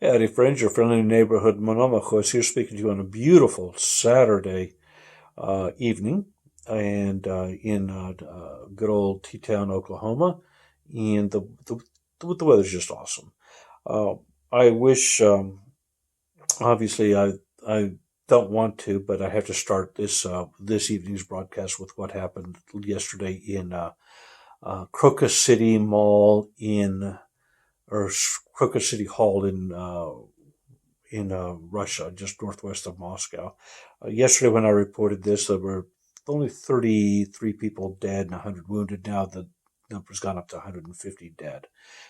Howdy, friends. Your friendly neighborhood Monomachos here, speaking to you on a beautiful Saturday evening, and in good old T-Town, Oklahoma, and the weather's just awesome. Uh, I wish, obviously, I don't want to, but I have to start this evening's broadcast with what happened yesterday in Crocus City Mall or Crocus City Hall in Russia, just northwest of Moscow. Yesterday, when I reported this, there were only 33 people dead and 100 wounded. Now the number's gone up to 150 dead.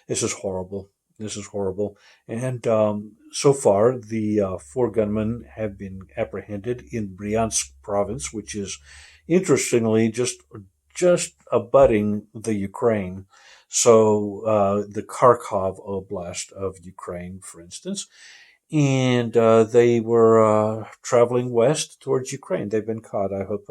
This is horrible. This is horrible. And so far, the four gunmen have been apprehended in Bryansk province, which is interestingly just abutting the Ukraine. So the Kharkov Oblast of Ukraine, for instance, and they were traveling west towards Ukraine. They've been caught. I hope,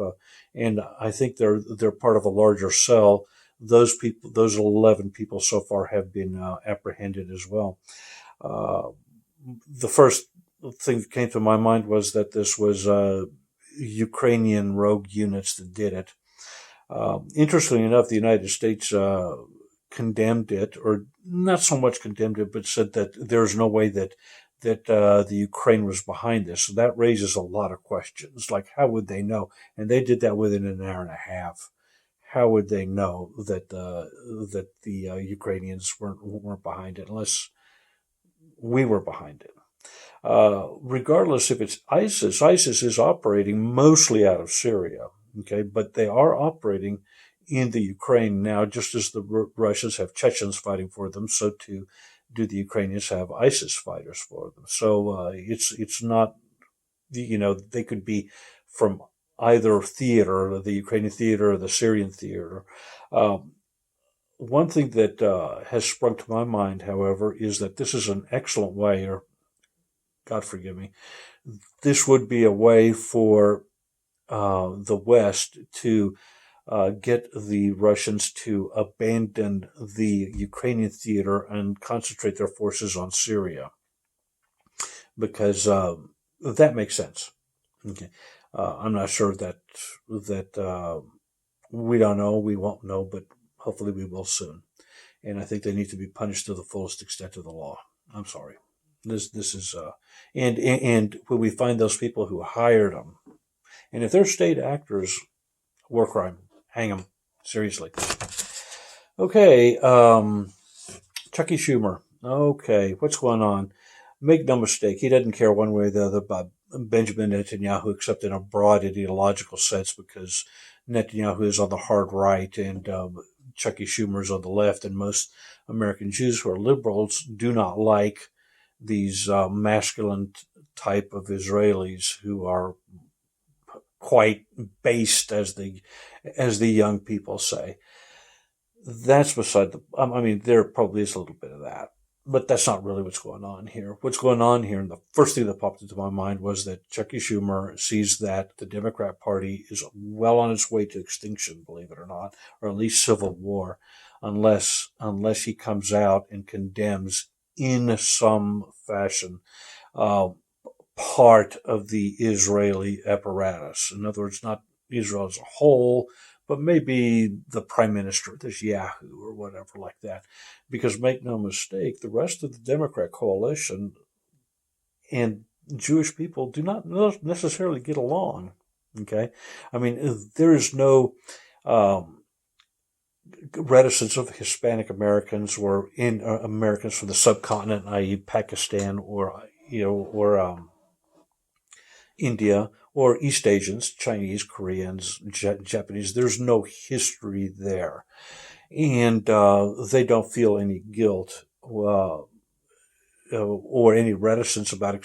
and I think they're part of a larger cell. Those people, those 11 people so far, have been apprehended as well. Uh, the first thing that came to my mind was that this was Ukrainian rogue units that did it. Interestingly enough, the United States condemned it, or not so much condemned it, but said that there's no way that the Ukraine was behind this. So that raises a lot of questions, like how would they know? And they did that within an hour and a half. How would they know that the Ukrainians weren't behind it, unless we were behind it? Regardless if it's ISIS, ISIS is operating mostly out of Syria, okay, but they are operating in the Ukraine now, just as the Russians have Chechens fighting for them, so too do the Ukrainians have ISIS fighters for them. So it's not, they could be from either theater, the Ukrainian theater or the Syrian theater. Um, One thing that has sprung to my mind, however, is that this is an excellent way, or God forgive me, this would be a way for the West to get the Russians to abandon the Ukrainian theater and concentrate their forces on Syria, because that makes sense. Okay, I'm not sure that we don't know, we won't know, but hopefully we will soon. And I think they need to be punished to the fullest extent of the law. I'm sorry. This is and when we find those people who hired them, and if they're state actors, war crime, hang them seriously. Okay, Chucky Schumer. Okay, what's going on? Make no mistake, he doesn't care one way or the other about Benjamin Netanyahu, except in a broad ideological sense, because Netanyahu is on the hard right and Chucky Schumer is on the left, and most American Jews who are liberals do not like these masculine type of Israelis who are quite based, as the young people say. That's beside the. I mean, there probably is a little bit of that, but that's not really what's going on here. What's going on here, and the first thing that popped into my mind was that Chucky Schumer sees that the Democrat Party is well on its way to extinction, believe it or not, or at least civil war, unless he comes out and condemns in some fashion uh, part of the Israeli apparatus. In other words, not Israel as a whole, but maybe the prime minister, this Yahoo or whatever like that. Because make no mistake, the rest of the Democrat coalition and Jewish people do not necessarily get along. Okay. I mean, there is no um, reticence of Hispanic Americans or in Americans from the subcontinent, i.e., Pakistan or India or East Asians, Chinese, Koreans, Japanese. There's no history there. And they don't feel any guilt or any reticence about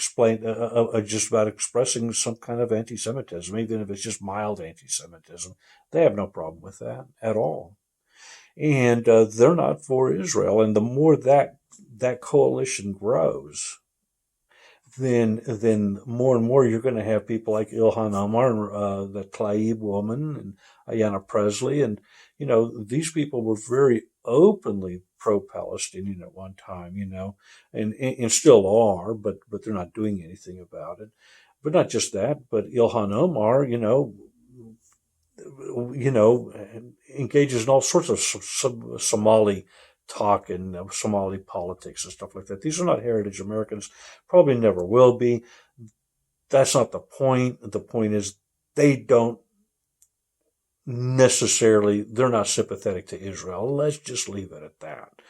just about expressing some kind of anti-Semitism, even if it's just mild anti-Semitism. They have no problem with that at all. And they're not for Israel. And the more that coalition grows, then more and more you're going to have people like Ilhan Omar, the Tlaib woman, and Ayanna Presley, and these people were very openly pro-Palestinian at one time, and still are, but they're not doing anything about it. But not just that, but Ilhan Omar, you know, engages in all sorts of Somali talk and Somali politics and stuff like that. These are not heritage Americans, probably never will be. That's not the point. The point is they don't necessarily, they're not sympathetic to Israel. Let's just leave it at that.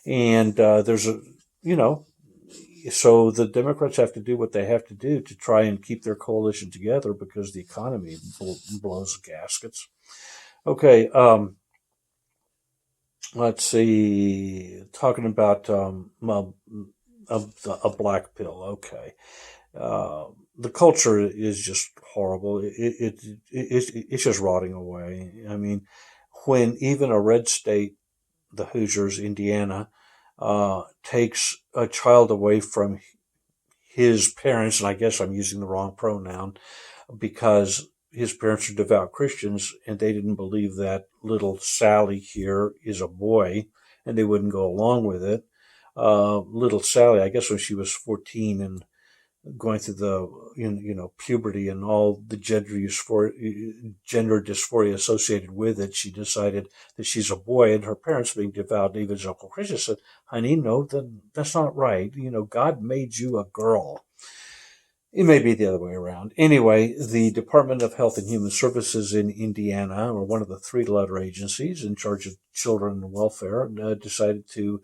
And there's a, you know, so the Democrats have to do what they have to do to try and keep their coalition together because the economy blows gaskets. Okay, let's see. Talking about a black pill. Okay, the culture is just horrible. It's just rotting away. I mean, when even a red state, the Hoosiers, Indiana, takes a child away from his parents, and I guess I'm using the wrong pronoun because his parents are devout Christians and they didn't believe that little Sally here is a boy and they wouldn't go along with it. Little Sally, I guess when she was 14 and going through the puberty and all the gender dysphoria associated with it, she decided that she's a boy, and her parents, being devout evangelical Christians, said, "Honey, no, that's not right. God made you a girl." It may be the other way around. Anyway, the Department of Health and Human Services in Indiana, or one of the three-letter agencies in charge of children and welfare, decided to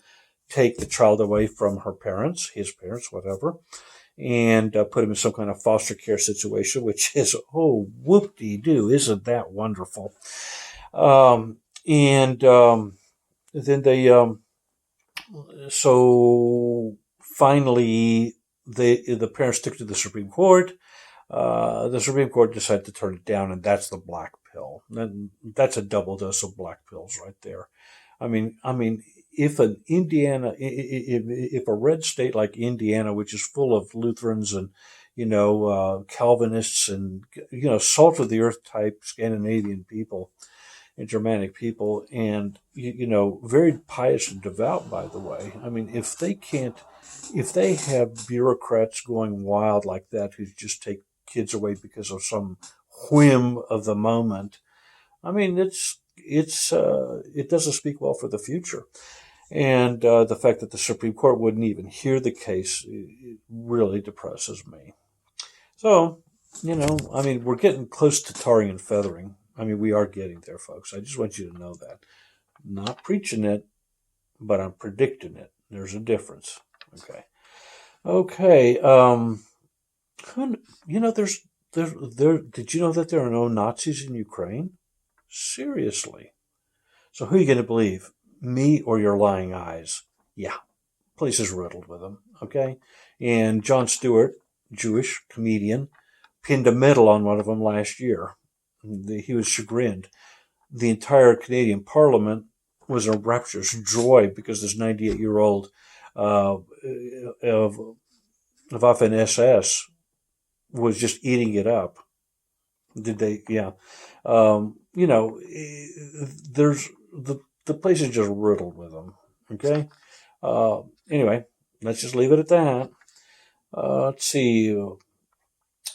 take the child away from her parents, his parents, whatever, and put him in some kind of foster care situation, which is, oh, whoop-de-doo, isn't that wonderful? And then so finally, the parents took to the Supreme Court. The Supreme Court decided to turn it down, and that's the black pill. And that's a double dose of black pills right there. I mean, if if a red state like Indiana, which is full of Lutherans and Calvinists and salt of the earth type Scandinavian people and Germanic people, and very pious and devout, by the way. I mean, if they have bureaucrats going wild like that who just take kids away because of some whim of the moment, I mean, it doesn't speak well for the future. And the fact that the Supreme Court wouldn't even hear the case it really depresses me. So, I mean, we're getting close to tarring and feathering. I mean, we are getting there, folks. I just want you to know that. Not preaching it, but I'm predicting it. There's a difference. Okay. Okay. Did you know that there are no Nazis in Ukraine? Seriously. So who are you going to believe? Me or your lying eyes? Yeah. Place is riddled with them. Okay. And Jon Stewart, Jewish comedian, pinned a medal on one of them last year. He was chagrined. The entire Canadian Parliament was in rapturous joy because this 98-year-old of Waffen SS was just eating it up. Did they? Yeah. There's the place is just riddled with them. Okay. Anyway, let's just leave it at that. Let's see.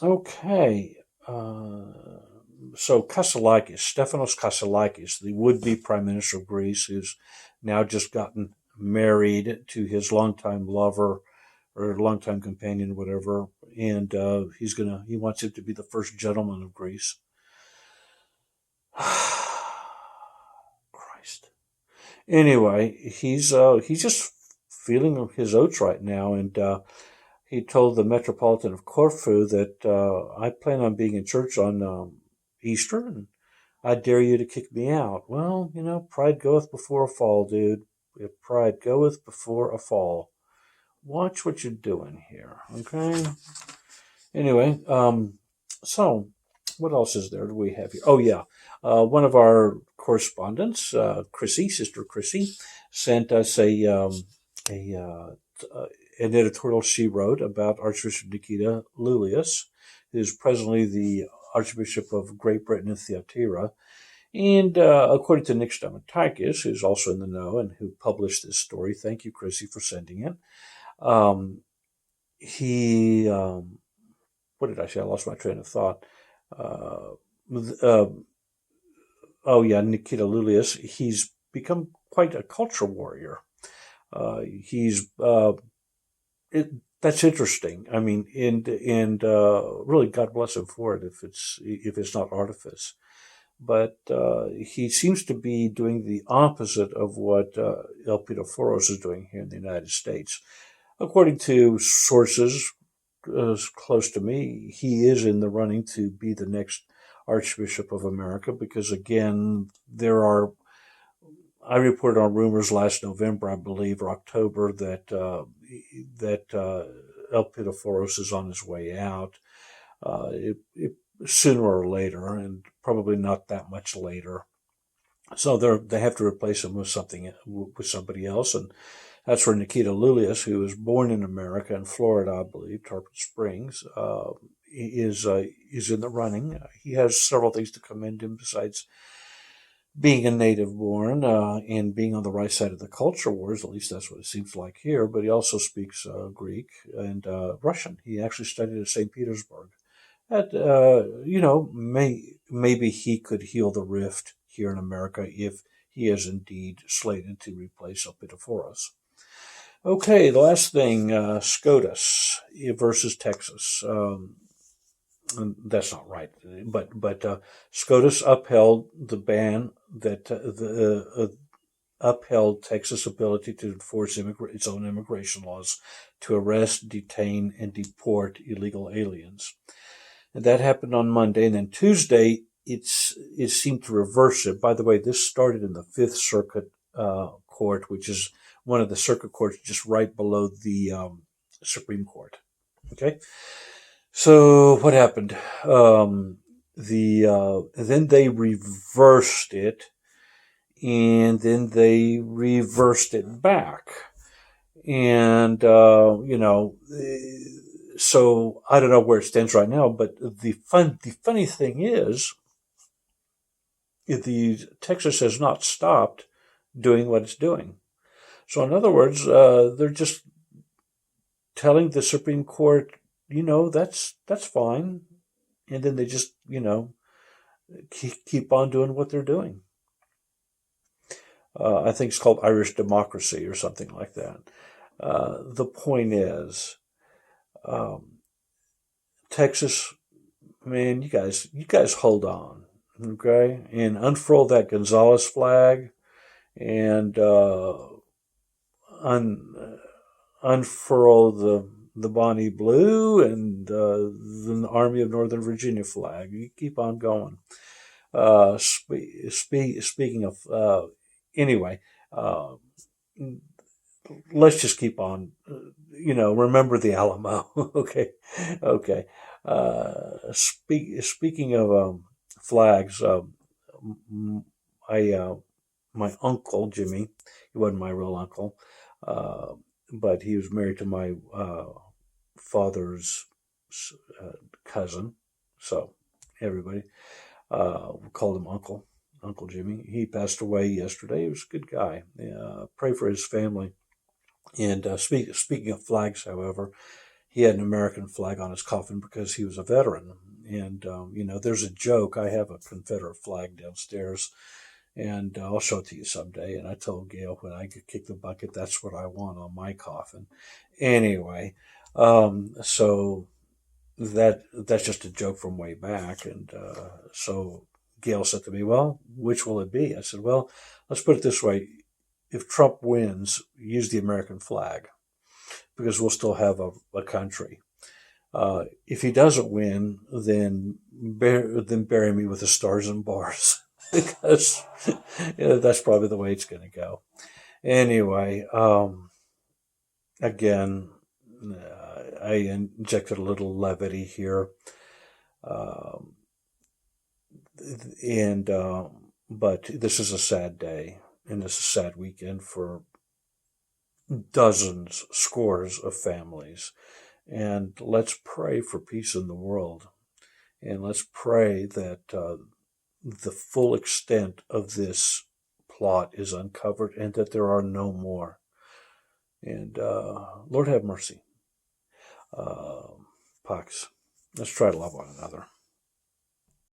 Okay. So Stefanos Kasselakis, the would-be Prime Minister of Greece, who's now just gotten married to his longtime lover or longtime companion, whatever, and he wants him to be the first gentleman of Greece. Christ. Anyway, he's just feeling his oats right now, and he told the Metropolitan of Corfu that I plan on being in church on Easter, and I dare you to kick me out. Well, pride goeth before a fall, dude. If pride goeth before a fall. Watch what you're doing here, okay? Anyway, so what else is there do we have here? Oh, yeah. One of our correspondents, Sister Chrissy, sent us an editorial she wrote about Archbishop Nikita Lulius, who is presently the Archbishop of Great Britain and Thyatira. And according to Nick Stamatakis, who's also in the know and who published this story, thank you, Chrissy, for sending it. Um, he, what did I say? I lost my train of thought. Uh, uh, oh, yeah, Nikita Lulius. He's become quite a culture warrior. He's it, that's interesting. I mean, and really, God bless him for it if it's not artifice. But he seems to be doing the opposite of what Elpidophoros is doing here in the United States. According to sources close to me, he is in the running to be the next Archbishop of America because, again, I reported on rumors last November, I believe, or October, that Elpidophoros is on his way out. Sooner or later, and probably not that much later. So they have to replace him with somebody else, and that's where Nikita Lulius, who was born in America in Florida, I believe, Tarpon Springs, is in the running. He has several things to commend him besides being a native born and being on the right side of the culture wars. At least that's what it seems like here. But he also speaks Greek and Russian. He actually studied at St. Petersburg. That maybe he could heal the rift here in America if he is indeed slated to replace Elpidophoros. Okay, the last thing, SCOTUS versus Texas. That's not right, but SCOTUS upheld the ban that upheld Texas' ability to enforce its own immigration laws to arrest, detain, and deport illegal aliens. And that happened on Monday, and then Tuesday it seemed to reverse it. By the way, this started in the Fifth Circuit Court, which is one of the circuit courts just right below the Supreme Court. Okay. So what happened? Then they reversed it, and then they reversed it back, and so I don't know where it stands right now. But the funny thing is, Texas has not stopped doing what it's doing. So in other words, they're just telling the Supreme Court, that's fine. And then they just, keep on doing what they're doing. I think it's called Irish democracy or something like that. The point is, Texas, man, you guys hold on, okay, and unfurl that Gonzales flag and unfurl the Bonnie Blue and the Army of Northern Virginia flag. You keep on going. Speaking of, anyway, let's just keep on. Remember the Alamo. Okay, okay. Speaking of flags, my uncle Jimmy, he wasn't my real uncle, but he was married to my father's cousin. So everybody called him Uncle Jimmy. He passed away yesterday. He was a good guy. Pray for his family. And speaking of flags, however, he had an American flag on his coffin because he was a veteran. And there's a joke. I have a Confederate flag downstairs, and I'll show it to you someday. And I told Gail when I could kick the bucket, that's what I want on my coffin. Anyway, so that's just a joke from way back. And so Gail said to me, "Well, which will it be?" I said, "Well, let's put it this way: if Trump wins, use the American flag because we'll still have a country. If he doesn't win, then bury me with the stars and bars." Because that's probably the way it's going to go. Anyway, again, I injected a little levity here, and but this is a sad day, and this is a sad weekend for dozens, scores of families. And let's pray for peace in the world, and let's pray that the full extent of this plot is uncovered and that there are no more. And Lord have mercy. Pax, let's try to love one another.